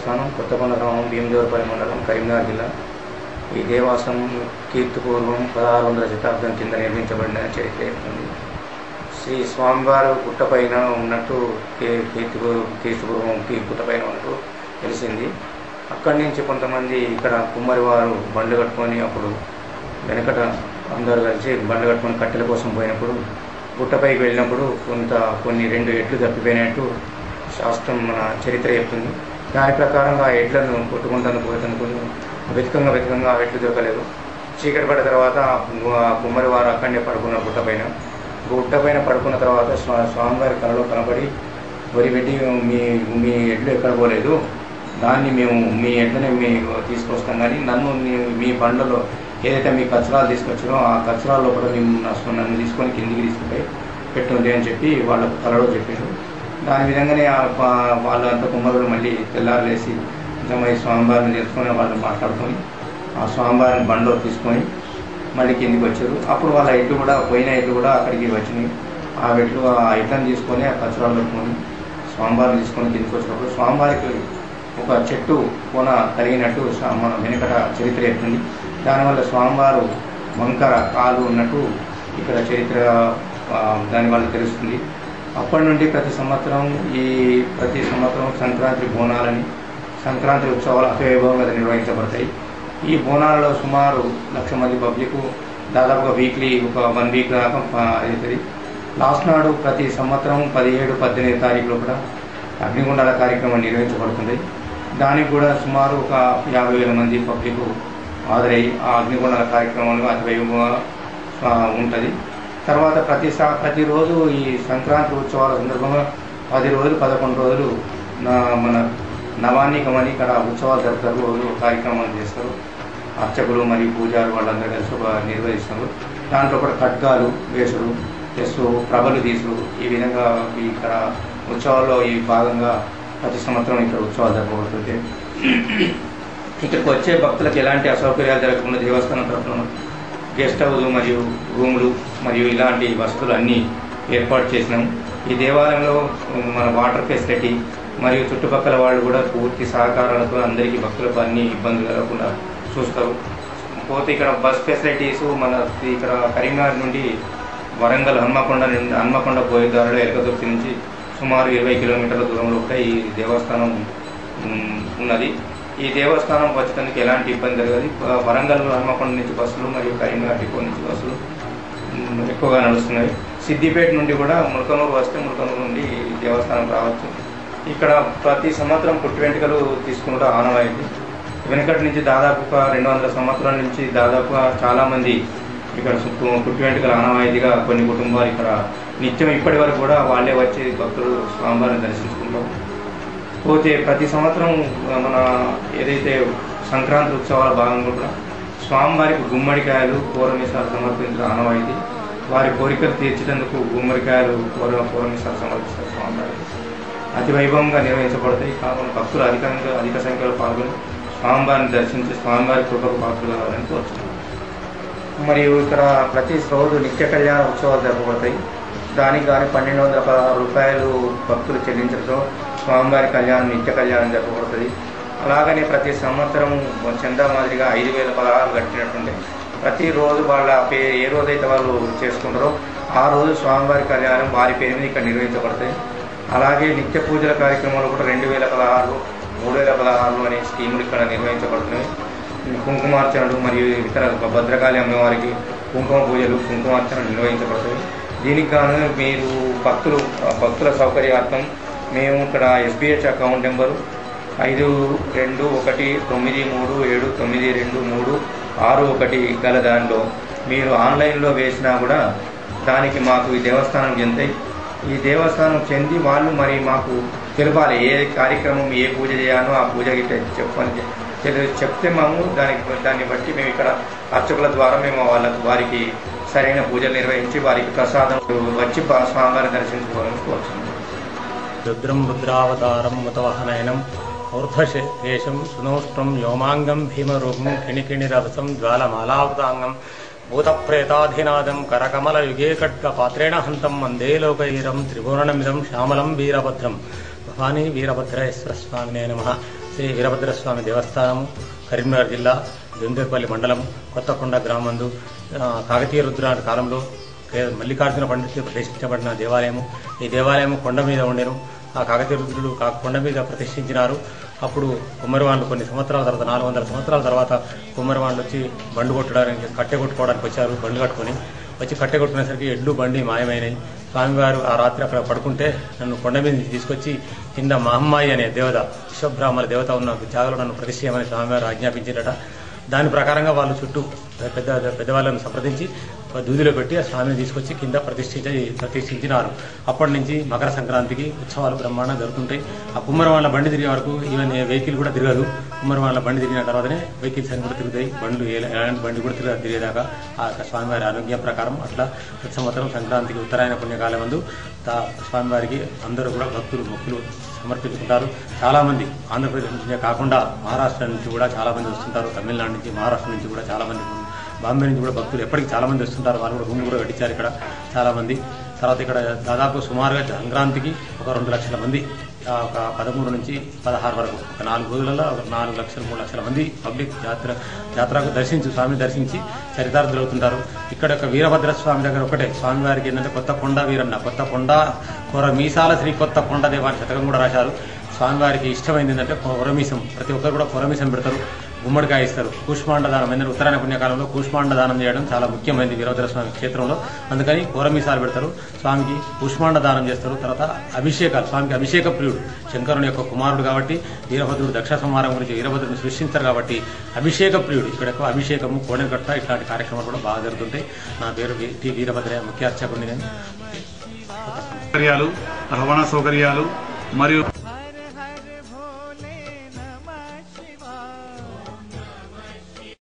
దేవస్థానం కొత్తకొండ గ్రామం భీమదేవరపల్లి మండలం కరీంనగర్ జిల్లా. ఈ దేవాలయం కీర్తిపూర్వం 1600వ శతాబ్దం కింద నిర్మించబడిన చరిత్ర ఉంది. శ్రీ స్వామివారు గుట్టపైన ఉన్నట్టు కీర్తిపూర్వం గుట్టపైన ఉన్నట్టు తెలిసింది. అక్కడి నుంచి కొంతమంది ఇక్కడ కుమ్మరివారు బండ్లు కట్టుకొని అప్పుడు వెనకట అందరూ కలిసి బండ్లు కట్టుకొని కట్టెల కోసం పోయినప్పుడు గుట్టపైకి వెళ్ళినప్పుడు కొన్ని 2 ఎడ్లు తప్పిపోయినట్టు శాస్త్రం మన చరిత్ర చెప్తుంది. దాని ప్రకారంగా ఆ ఎడ్లను పోయేందుకు వెతకంగా ఆ ఎడ్లు దొరకలేదు. చీకటి పడిన తర్వాత కుమ్మరివారు అక్కడనే పడుకున్న గుట్టపైన పడుకున్న తర్వాత స్వామివారి కళలో కనబడి వరిపెట్టి మీ ఎడ్లు ఎక్కడ పోలేదు, దాన్ని మేము మీ ఎడ్లని తీసుకొస్తాం, కానీ నన్ను మీ బండ్లలో ఏదైతే మీ కచరాలు తీసుకొచ్చారో ఆ కచరాల లోపల నన్ను తీసుకొని కిందికి తీసుకుపోయి పెట్టుంది అని చెప్పి వాళ్ళ కళలో చెప్పారు. దాని విధంగానే వాళ్ళంతా కుమ్మరులు మళ్ళీ తెల్లారులేసి నిజమై స్వామివారిని తెలుసుకొని వాళ్ళు మాట్లాడుకొని ఆ స్వామివారిని బండ్లో తీసుకొని మళ్ళీ కిందికి వచ్చారు. అప్పుడు వాళ్ళ ఎడ్లు కూడా పోయిన ఎడ్లు కూడా అక్కడికి వచ్చినాయి. ఆ ఎడ్లను తీసుకొని ఆ కచరాలు పెట్టుకొని స్వామివారిని తీసుకొని కిందికి వచ్చినప్పుడు స్వామివారికి ఒక చెట్టు కొన కలిగినట్టు మన వెనుకట చరిత్ర చెప్తుంది. దానివల్ల స్వామివారు వంకర కాలు ఉన్నట్టు ఇక్కడ చరిత్ర దానివల్ల తెలుస్తుంది. అప్పటి నుండి ప్రతి సంవత్సరం సంక్రాంతి బోనాలని సంక్రాంతి ఉత్సవాలు అతివైభవంగా నిర్వహించబడతాయి. ఈ బోనాలలో సుమారు 1,00,000 మంది పబ్లిక్ దాదాపుగా వీక్లీ ఒక 1 వీక్ దాకా అవుతుంది. లాస్ట్ నాడు ప్రతి సంవత్సరం 17, 18 తారీఖులో కూడా అగ్నిగుండాల కార్యక్రమం నిర్వహించబడుతుంది. దానికి కూడా సుమారు ఒక 50,000 మంది పబ్లిక్ హాజరై ఆ అగ్నిగుండాల కార్యక్రమంలో అతివైభవంగా ఉంటుంది. తర్వాత ప్రతిరోజు ఈ సంక్రాంతి ఉత్సవాల సందర్భంగా 10 రోజులు 11 రోజులు మన నవాన్నికమని ఇక్కడ ఉత్సవాలు జరుపుతారు. రోజు కార్యక్రమాలు చేస్తారు. అర్చకులు మరియు పూజారులు వాళ్ళందరూ కలిసి నిర్వహిస్తారు. దాంట్లో కూడా ఖడ్గాలు వేసుడు ప్లస్ ప్రభలు తీసుడు ఈ విధంగా ఇక్కడ ఉత్సవాల్లో ఈ భాగంగా ప్రతి సంవత్సరం ఇక్కడ ఉత్సవాలు జరపబడుతుంది. ఇక్కడికి వచ్చే భక్తులకు ఎలాంటి అసౌకర్యాలు జరగకుండా దేవస్థానం తరఫున గెస్ట్ హౌస్ మరియు రూములు మరియు ఇలాంటి వసతులు అన్నీ ఏర్పాటు చేసినాం. ఈ దేవాలయంలో మన వాటర్ ఫెసిలిటీ మరియు చుట్టుపక్కల వాళ్ళు కూడా పూర్తి సహకారాలతో అందరికీ భక్తులకు అన్ని ఇబ్బందులు కలగకుండా చూస్తారు. పోతే ఇక్కడ బస్ ఫెసిలిటీసు ఇక్కడ కరీంనగర్ నుండి వరంగల్ హన్మకొండ పోయే దారిలో ఎలకదుర్తి నుంచి సుమారు 20 కిలోమీటర్ల దూరంలో కూడా ఈ దేవస్థానం ఉన్నది. ఈ దేవస్థానం వచ్చేందుకు ఎలాంటి ఇబ్బంది జరగదు. వరంగల్ హన్మకొండ నుంచి బస్సులు మరియు కరీంనగర్ డిపో నుంచి బస్సులు ఎక్కువగా నడుస్తున్నాయి. సిద్దిపేట నుండి కూడా ముల్కనూరు వస్తే ముల్కనూరు నుండి దేవస్థానం రావచ్చు. ఇక్కడ ప్రతి సంవత్సరం పుట్టి వెంట్రుకలు తీసుకుంటూ ఆనవాయితీ. వెనకటి నుంచి దాదాపుగా 200 సంవత్సరాల నుంచి దాదాపుగా చాలామంది ఇక్కడ పుట్టి వెంట్రుకల ఆనవాయితీగా కొన్ని కుటుంబాలు ఇక్కడ నిత్యం ఇప్పటి వరకు కూడా వాళ్ళే వచ్చి భక్తులు స్వామివారిని దర్శించుకుంటాం. పోతే ప్రతి సంవత్సరం మన ఏదైతే సంక్రాంతి ఉత్సవాల భాగంగా కూడా స్వామివారికి గుమ్మడికాయలు పూరమిసాలు సమర్పించిన ఆనవాయితీ. వారి కోరికలు తీర్చేందుకు గుమ్మడికాయలు పూరమిసాలు సమర్పిస్తారు. స్వామివారికి అతి వైభవంగా నిర్వహించబడతాయి. కాకుండా భక్తులు అధిక సంఖ్యలో పాల్గొని స్వామివారిని దర్శించి స్వామివారి కృపకు పాత్రలు కావాలని కోరుతున్నాం. మరియు ఇక్కడ ప్రతి రోజు నిత్య కళ్యాణ ఉత్సవాలు జరపబడతాయి. దానికి కానీ 1,216 రూపాయలు భక్తులు చెల్లించడంతో స్వామివారి నిత్య కళ్యాణం జరపబడుతుంది. అలాగనే ప్రతి సంవత్సరం చందా మాదిరిగా 5,016 కట్టినట్టుండే ప్రతిరోజు వాళ్ళ ఏ రోజైతే వాళ్ళు చేసుకుంటారో ఆ రోజు స్వామివారి కళ్యాణం వారి పేరు మీద ఇక్కడ నిర్వహించబడతాయి. అలాగే నిత్య పూజల కార్యక్రమాలు కూడా 2,016, 3,016 అనే స్కీములు ఇక్కడ నిర్వహించబడుతున్నాయి. కుంకుమార్చనలు మరియు ఇతర భద్రకాళి అమ్మవారికి కుంకుమ పూజలు కుంకుమార్చనలు నిర్వహించబడతాయి. దీనికి గాను మీరు భక్తుల సౌకర్యార్థం మేము ఇక్కడ SBH అకౌంట్ నెంబరు 5219379236 గల దానిలో మీరు ఆన్లైన్లో వేసినా కూడా దానికి మాకు ఈ దేవస్థానం చెందాయి. ఈ దేవస్థానం చెంది వాళ్ళు మరి మాకు తెలపాలి ఏ కార్యక్రమం ఏ పూజ చేయాలో ఆ పూజ చెప్తే మేము దాన్ని బట్టి మేము ఇక్కడ అర్చకుల ద్వారా మేము వారికి సరైన పూజలు నిర్వహించి వారికి ప్రసాదం వచ్చి స్వామివారిని దర్శించుకోవాలని కోరుతున్నాం. రుద్రం రుద్రావతారం ముతవహనయనం ఊర్ధ్వశేషం సునోష్టం వ్యోమాంగం భీమరూపం కిణికిణిరవసం జ్వాలమాలావృతాంగం భూతప్రేతాధినాదం కరకమలయుగే ఖడ్గపాత్రేణ హంతం వందే లోకైరం త్రిభువనమిదం శ్యామలం వీరభద్రం భవానీ వీరభద్రేశ్వర స్వామినే నమః. శ్రీ వీరభద్రస్వామి దేవస్థానము కరీంనగర్ జిల్లా దొందేపల్లి మండలం కొత్తకొండ గ్రామందు కాకతీయ రుద్రాంటి కాలంలో మల్లికార్జున పండితులు ప్రతిష్ఠించబడిన దేవాలయము. ఈ దేవాలయము కొండ మీద ఉండెను. ఆ కాకతీయ రుద్రుడు కొండ మీద ప్రతిష్ఠించినారు. అప్పుడు కుమ్మరివాళ్ళు కొన్ని సంవత్సరాల తర్వాత 400 సంవత్సరాల తర్వాత కుమ్మరివాళ్ళు వచ్చి బండు కొట్టడానికి కట్టె కొట్టుకోవడానికి వచ్చారు. బండ్లు కట్టుకొని వచ్చి కట్టె కొట్టుకునేసరికి ఎడ్లు బండి మాయమైనాయి. స్వామివారు ఆ రాత్రి అక్కడ పడుకుంటే నన్ను కొండ మీద నుంచి తీసుకొచ్చి కింద మహమ్మాయి అనే దేవత విశ్వబ్రాహ్మణ దేవత ఉన్న జాగలో నన్ను ప్రతిష్ఠ చేయమని స్వామివారు ఆజ్ఞాపించారట. దాని ప్రకారంగా వాళ్ళు చుట్టూ పెద్దవాళ్ళను సంప్రదించి దూదిలో పెట్టి ఆ స్వామిని తీసుకొచ్చి కింద ప్రతిష్ఠించినారు. అప్పటి నుంచి మకర సంక్రాంతికి ఉత్సవాలు బ్రహ్మాండంగా జరుగుతుంటాయి. ఆ కుమ్మరివాళ్ళ బండి తిరిగే వరకు ఈవెన్ వెహికల్ కూడా తిరగదు. కుమ్మరివాళ్ళ బండి తిరిగిన తర్వాతనే వెహికల్స్ అని కూడా తిరుగుతాయి. ఎలాంటి బండి కూడా తిరిగేదాకా ఆ స్వామివారి ఆరోగ్యం ప్రకారం అట్లా ప్రతి సంవత్సరం సంక్రాంతికి ఉత్తరాయణ పుణ్యకాలం ముందు స్వామివారికి అందరూ కూడా భక్తులు మొక్కులు సమర్పించుకుంటారు. చాలామంది ఆంధ్రప్రదేశ్ నుంచి కాకుండా మహారాష్ట్ర నుంచి కూడా చాలామంది వస్తుంటారు. తమిళనాడు నుంచి మహారాష్ట్ర నుంచి కూడా చాలామంది, బాంబే నుంచి కూడా భక్తులు ఎప్పటికీ చాలామంది వస్తుంటారు. వాళ్ళు కూడా రూమ్ కూడా కట్టించారు ఇక్కడ చాలామంది. తర్వాత ఇక్కడ దాదాపు సుమారుగా సంక్రాంతికి ఒక 2 లక్షల మంది, ఒక 13 నుంచి 16 వరకు ఒక 4 రోజులలో ఒక 4 లక్షలు 3 లక్షల మంది పబ్లిక్ జాతరకు స్వామిని దర్శించి చరితార్థులు అవుతుంటారు. ఇక్కడ ఒక వీరభద్ర స్వామి దగ్గర ఒకటే స్వామివారికి ఏంటంటే కొత్త కొండ వీరన్న, కొత్త కొండ కొర మీసాల శ్రీ కొత్త కొండ దేవాన్ని శతకం కూడా రాశారు. స్వామివారికి ఇష్టమైంది ఏంటంటే కొరమీసం, ప్రతి ఒక్కరు కూడా కొరమీసం పెడతారు, గుమ్మడికాయ ఇస్తారు. కూష్మాండ దానం ఎందుకంటే ఉత్తరాయణ పుణ్యకాలంలో కూష్మాండ దానం చేయడం చాలా ముఖ్యమైనది వీరభద్ర స్వామి క్షేత్రంలో. అందుకని కూరమీసాలు పెడతారు, స్వామికి కూష్మాండ దానం చేస్తారు. తర్వాత అభిషేకాలు, స్వామికి అభిషేక ప్రియుడు, శంకరుని యొక్క కుమారుడు కాబట్టి వీరభద్రుడు దక్ష సంహారం గురించి వీరభద్రుడిని సృష్టించారు కాబట్టి అభిషేక ప్రియుడు. ఇక్కడ ఎక్కువ అభిషేకము, కోడెనకట్ట ఇట్లాంటి కార్యక్రమాలు కూడా బాగా జరుగుతుంటాయి. నా పేరు టి వీరభద్రయ్య, ముఖ్య అర్చకుడిని. రవాణా సౌకర్యాలు మరియు